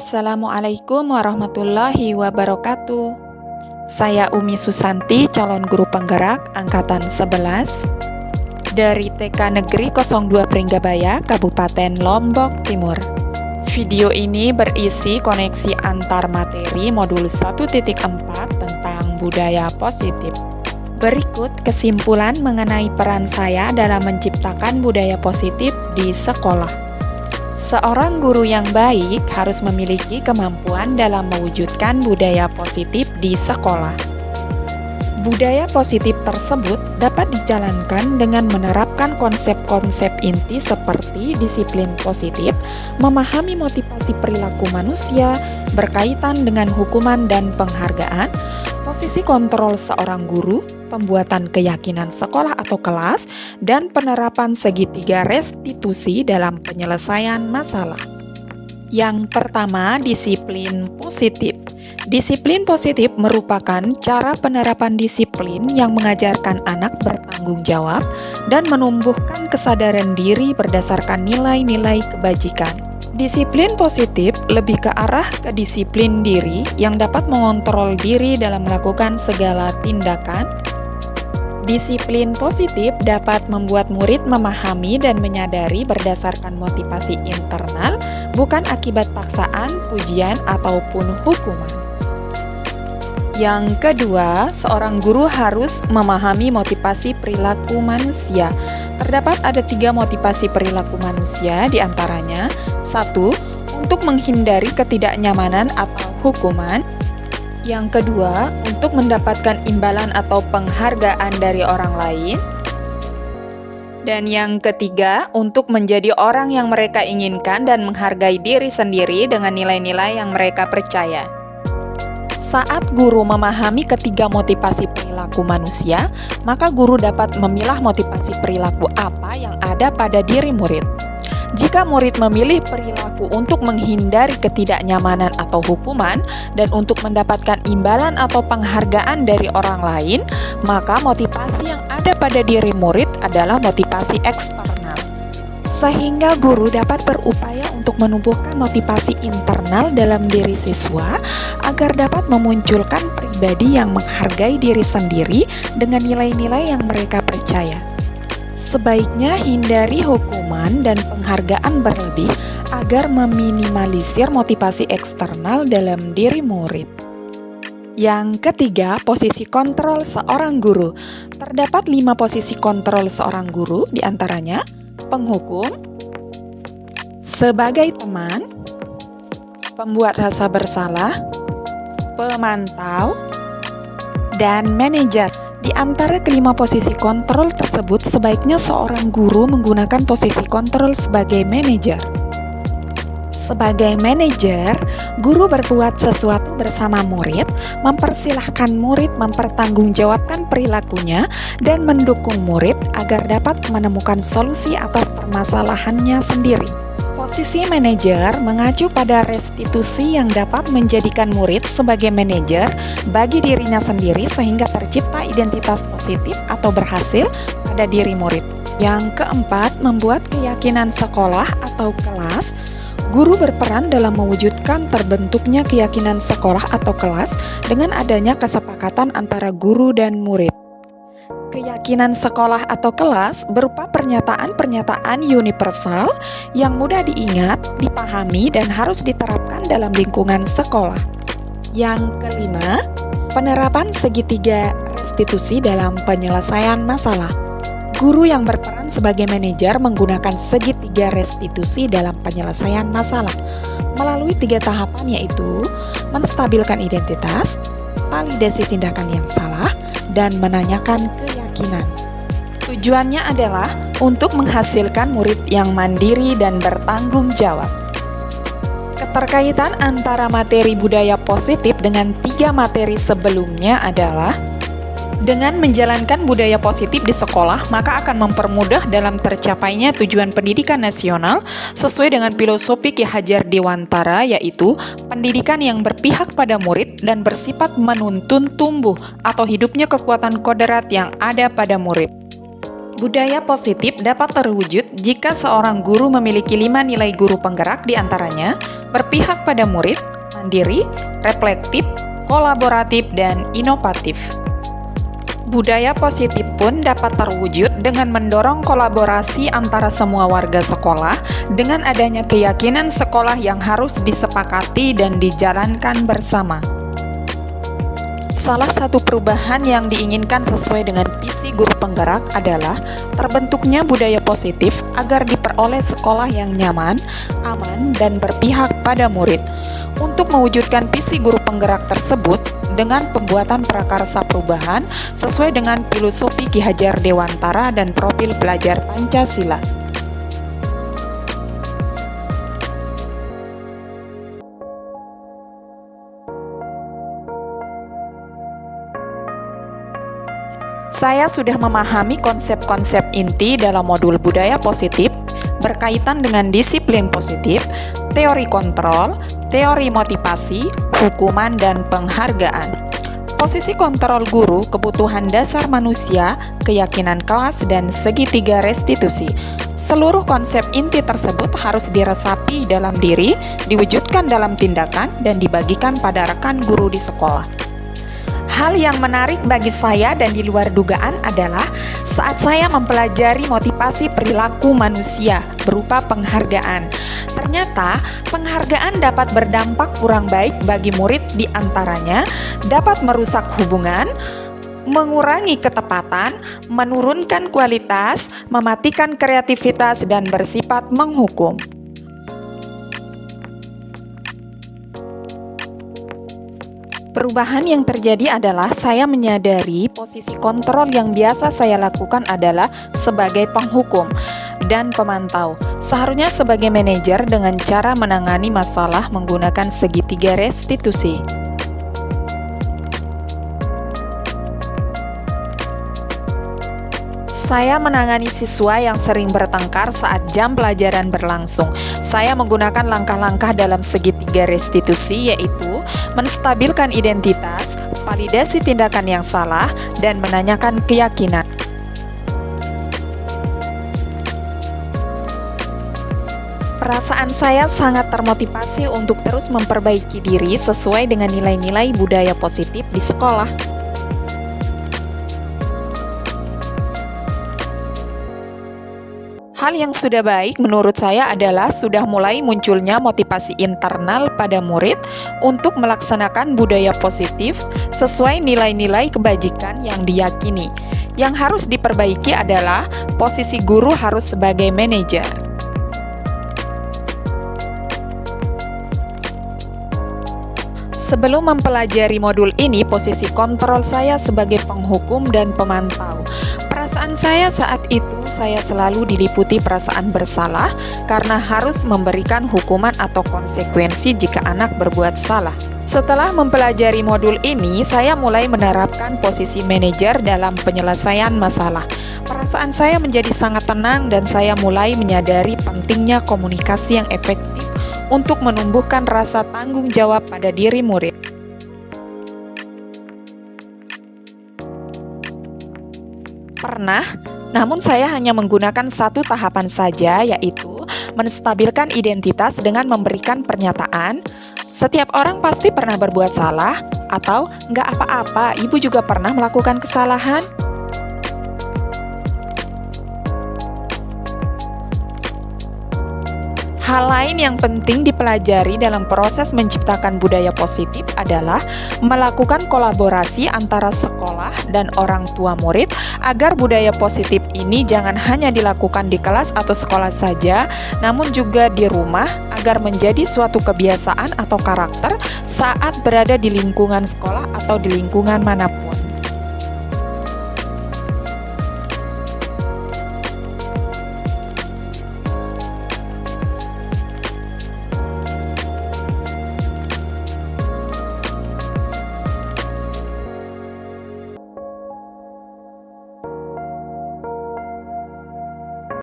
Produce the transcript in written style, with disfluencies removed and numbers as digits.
Assalamualaikum warahmatullahi wabarakatuh. Saya Umi Susanti, calon guru penggerak angkatan 11 dari TK Negeri 02 Pringgabaya, Kabupaten Lombok Timur. Video ini berisi koneksi antar materi modul 1.4 tentang budaya positif. Berikut kesimpulan mengenai peran saya dalam menciptakan budaya positif di sekolah. Seorang guru yang baik harus memiliki kemampuan dalam mewujudkan budaya positif di sekolah. Budaya positif tersebut dapat dijalankan dengan menerapkan konsep-konsep inti seperti disiplin positif, memahami motivasi perilaku manusia, berkaitan dengan hukuman dan penghargaan, posisi kontrol seorang guru, pembuatan keyakinan sekolah atau kelas, dan penerapan segitiga restitusi dalam penyelesaian masalah. Yang pertama, disiplin positif. Disiplin positif merupakan cara penerapan disiplin yang mengajarkan anak bertanggung jawab dan menumbuhkan kesadaran diri berdasarkan nilai-nilai kebajikan. Disiplin positif lebih ke arah ke disiplin diri yang dapat mengontrol diri dalam melakukan segala tindakan. Disiplin positif dapat membuat murid memahami dan menyadari berdasarkan motivasi internal, bukan akibat paksaan, pujian, ataupun hukuman. Yang kedua, seorang guru harus memahami motivasi perilaku manusia. Terdapat ada 3 motivasi perilaku manusia, diantaranya 1. Untuk menghindari ketidaknyamanan atau hukuman. Yang kedua, untuk mendapatkan imbalan atau penghargaan dari orang lain. Dan yang ketiga, untuk menjadi orang yang mereka inginkan dan menghargai diri sendiri dengan nilai-nilai yang mereka percaya. Saat guru memahami ketiga motivasi perilaku manusia, maka guru dapat memilah motivasi perilaku apa yang ada pada diri murid. Jika murid memilih perilaku untuk menghindari ketidaknyamanan atau hukuman dan untuk mendapatkan imbalan atau penghargaan dari orang lain, maka motivasi yang ada pada diri murid adalah motivasi eksternal. Sehingga guru dapat berupaya untuk menumbuhkan motivasi internal dalam diri siswa agar dapat memunculkan pribadi yang menghargai diri sendiri dengan nilai-nilai yang mereka percaya. Sebaiknya hindari hukuman dan penghargaan berlebih agar meminimalisir motivasi eksternal dalam diri murid. Yang ketiga, posisi kontrol seorang guru. Terdapat 5 posisi kontrol seorang guru, diantaranya penghukum, sebagai teman, pembuat rasa bersalah, pemantau, dan manajer. Di antara kelima posisi kontrol tersebut, sebaiknya seorang guru menggunakan posisi kontrol sebagai manajer. Sebagai manajer, guru berbuat sesuatu bersama murid, mempersilahkan murid mempertanggungjawabkan perilakunya, dan mendukung murid agar dapat menemukan solusi atas permasalahannya sendiri. Posisi manajer mengacu pada restitusi yang dapat menjadikan murid sebagai manajer bagi dirinya sendiri sehingga tercipta identitas positif atau berhasil pada diri murid. Yang keempat, membuat keyakinan sekolah atau kelas. Guru berperan dalam mewujudkan terbentuknya keyakinan sekolah atau kelas dengan adanya kesepakatan antara guru dan murid. Keyakinan sekolah atau kelas berupa pernyataan-pernyataan universal yang mudah diingat, dipahami, dan harus diterapkan dalam lingkungan sekolah. Yang kelima, penerapan segitiga restitusi dalam penyelesaian masalah. Guru yang berperan sebagai manajer menggunakan segitiga restitusi dalam penyelesaian masalah melalui 3 tahapan, yaitu menstabilkan identitas, validasi tindakan yang salah, dan menanyakan keyakinan. Tujuannya adalah untuk menghasilkan murid yang mandiri dan bertanggung jawab. Keterkaitan antara materi budaya positif dengan 3 materi sebelumnya adalah dengan menjalankan budaya positif di sekolah, maka akan mempermudah dalam tercapainya tujuan pendidikan nasional sesuai dengan filosofi Ki Hajar Dewantara, yaitu pendidikan yang berpihak pada murid dan bersifat menuntun tumbuh atau hidupnya kekuatan kodrat yang ada pada murid. Budaya positif dapat terwujud jika seorang guru memiliki 5 nilai guru penggerak, diantaranya berpihak pada murid, mandiri, reflektif, kolaboratif, dan inovatif. Budaya positif pun dapat terwujud dengan mendorong kolaborasi antara semua warga sekolah dengan adanya keyakinan sekolah yang harus disepakati dan dijalankan bersama. Salah satu perubahan yang diinginkan sesuai dengan visi guru penggerak adalah terbentuknya budaya positif agar diperoleh sekolah yang nyaman, aman, dan berpihak pada murid. Untuk mewujudkan visi guru penggerak tersebut dengan pembuatan prakarsa perubahan sesuai dengan filosofi Ki Hajar Dewantara dan profil belajar Pancasila. Saya sudah memahami konsep-konsep inti dalam modul budaya positif berkaitan dengan disiplin positif, teori kontrol, teori motivasi, hukuman, dan penghargaan. Posisi kontrol guru, kebutuhan dasar manusia, keyakinan kelas, dan segitiga restitusi. Seluruh konsep inti tersebut harus diresapi dalam diri, diwujudkan dalam tindakan, dan dibagikan pada rekan guru di sekolah. Hal yang menarik bagi saya dan di luar dugaan adalah saat saya mempelajari motivasi perilaku manusia berupa penghargaan. Ternyata penghargaan dapat berdampak kurang baik bagi murid, di antaranya dapat merusak hubungan, mengurangi ketepatan, menurunkan kualitas, mematikan kreativitas, dan bersifat menghukum. Perubahan yang terjadi adalah saya menyadari posisi kontrol yang biasa saya lakukan adalah sebagai penghukum dan pemantau. Seharusnya sebagai manajer dengan cara menangani masalah menggunakan segitiga restitusi. Saya menangani siswa yang sering bertengkar saat jam pelajaran berlangsung. Saya menggunakan langkah-langkah dalam segitiga restitusi, yaitu menstabilkan identitas, validasi tindakan yang salah, dan menanyakan keyakinan. Perasaan saya sangat termotivasi untuk terus memperbaiki diri sesuai dengan nilai-nilai budaya positif di sekolah. Hal yang sudah baik menurut saya adalah sudah mulai munculnya motivasi internal pada murid untuk melaksanakan budaya positif sesuai nilai-nilai kebajikan yang diyakini. Yang harus diperbaiki adalah posisi guru harus sebagai manajer. Sebelum mempelajari modul ini, posisi kontrol saya sebagai penghukum dan pemantau. Perasaan saya saat itu, saya selalu diliputi perasaan bersalah karena harus memberikan hukuman atau konsekuensi jika anak berbuat salah. Setelah mempelajari modul ini, saya mulai menerapkan posisi manajer dalam penyelesaian masalah. Perasaan saya menjadi sangat tenang dan saya mulai menyadari pentingnya komunikasi yang efektif untuk menumbuhkan rasa tanggung jawab pada diri murid. Pernah, namun saya hanya menggunakan satu tahapan saja, yaitu menstabilkan identitas dengan memberikan pernyataan, setiap orang pasti pernah berbuat salah, atau nggak apa-apa, ibu juga pernah melakukan kesalahan. Hal lain yang penting dipelajari dalam proses menciptakan budaya positif adalah melakukan kolaborasi antara sekolah dan orang tua murid agar budaya positif ini jangan hanya dilakukan di kelas atau sekolah saja, namun juga di rumah agar menjadi suatu kebiasaan atau karakter saat berada di lingkungan sekolah atau di lingkungan manapun.